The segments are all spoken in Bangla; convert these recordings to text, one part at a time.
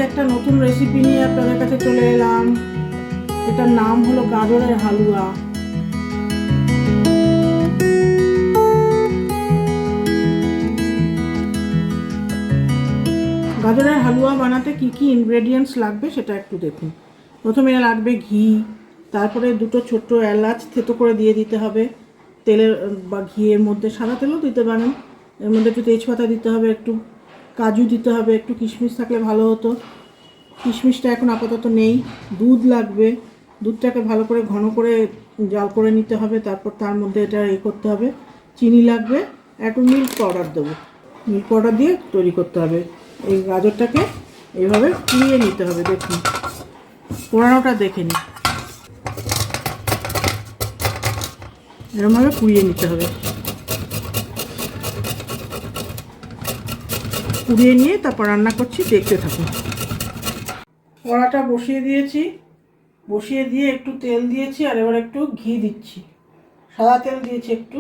একটা নতুন রেসিপি নিয়ে আপনাদের কাছে চলে এলাম। এটার নাম হলো গাজরের হালুয়া। গাজরের হালুয়া বানাতে কি কি ইনগ্রেডিয়েন্টস লাগবে সেটা একটু দেখুন। প্রথমে লাগবে ঘি, তারপরে দুটো ছোট্ট এলাচ থেতো করে দিয়ে দিতে হবে তেলের বা ঘিয়ের মধ্যে। সাদা তেলও দিতে পারেন। এর মধ্যে একটু তেজপাতা দিতে হবে, একটু কাজু দিতে হবে, একটু কিশমিশ থাকলে ভালো হতো। কিশমিশটা এখন আপাতত নেই। দুধ লাগবে, দুধটাকে ভালো করে ঘন করে জাল করে নিতে হবে, তারপর তার মধ্যে এটা করতে হবে। চিনি লাগবে, একটু মিল্ক পাউডার দেবো। মিল্ক পাউডার দিয়ে তৈরি করতে হবে। এই গাজরটাকে এইভাবে কুড়িয়ে নিতে হবে। দেখুন, পোড়ানোটা দেখে নিই। এরকমভাবে কুড়িয়ে নিতে হবে। কুড়িয়ে নিয়ে তারপর রান্না করছি, দেখতে থাকুন। কড়াটা বসিয়ে দিয়েছি, বসিয়ে দিয়ে একটু তেল দিয়েছি, আর এবার একটু ঘি দিচ্ছি। সাদা তেল দিয়েছি একটু,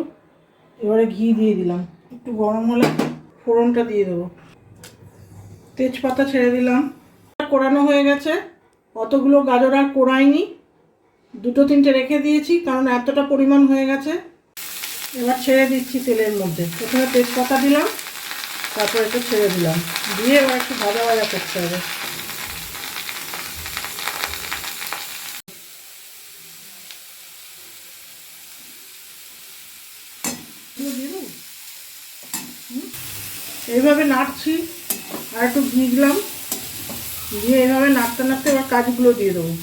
এবারে ঘি দিয়ে দিলাম। একটু গরম হলে ফোড়নটা দিয়ে দেবো। তেজপাতা ছেড়ে দিলাম। কোড়ানো হয়ে গেছে। অতগুলো গাজর আর কোড়াইনি, দুটো তিনটে রেখে দিয়েছি কারণ এতটা পরিমাণ হয়ে গেছে। এবার ছেড়ে দিচ্ছি তেলের মধ্যে। প্রথমে তেজপাতা দিলাম, তারপর একটু ছেড়ে দিলাম, দিয়ে এবার একটু ভাজা ভাজা করতে হবে। এইভাবে নাড়ছি, আর একটু ঘি দিলাম, দিয়ে এইভাবে নাড়তে নাড়তে এবার কাজগুলো দিয়ে দেবো।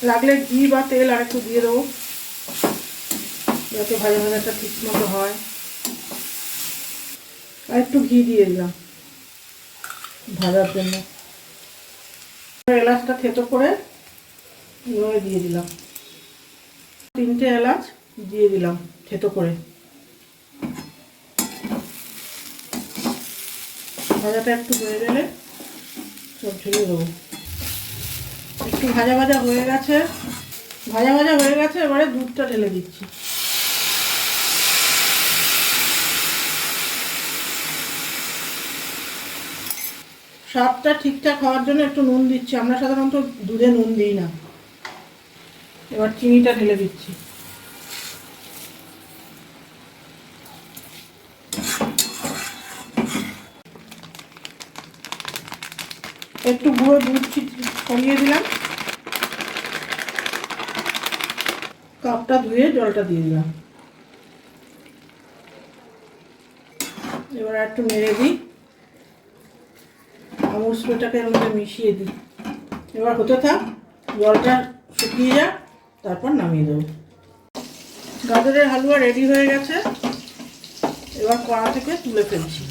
লাগলে ঘি বা তেল আর একটু দিয়ে দেবো, যাতে ভাজা ভাজাটা ঠিক মতো হয়। আর একটু ঘি দিয়ে দিলাম ভাজার জন্য। এলাচটা থেতো করে এভাবে দিয়ে দিলাম। 3টে এলাচ দিয়ে দিলাম থেতো করে। ভাজাটা একটু হয়ে গেলে সব ঢেলে দেবো। একটু ভাজা ভাজা হয়ে গেছে, এবারে দুধটা ঢেলে দিচ্ছি। স্বাদটা ঠিকঠাক হওয়ার জন্য একটু নুন দিচ্ছি। আমরা সাধারণত দুধে নুন দিই না। এবার চিনিটা ঢেলে দিচ্ছি। একটু গুঁড়ো দুধ ছড়িয়ে দিলাম। কাপটা ধুয়ে জলটা দিয়ে দিলাম। এবার একটু নেড়ে দিই, আমুল স্প্রেটাকে এর মধ্যে মিশিয়ে দিই। এবার হতে থাক, জলটা শুকিয়ে যাক, তারপর নামিয়ে দেবো। গাজরের হালুয়া রেডি হয়ে গেছে। এবার কড়া থেকে তুলে ফেলছি।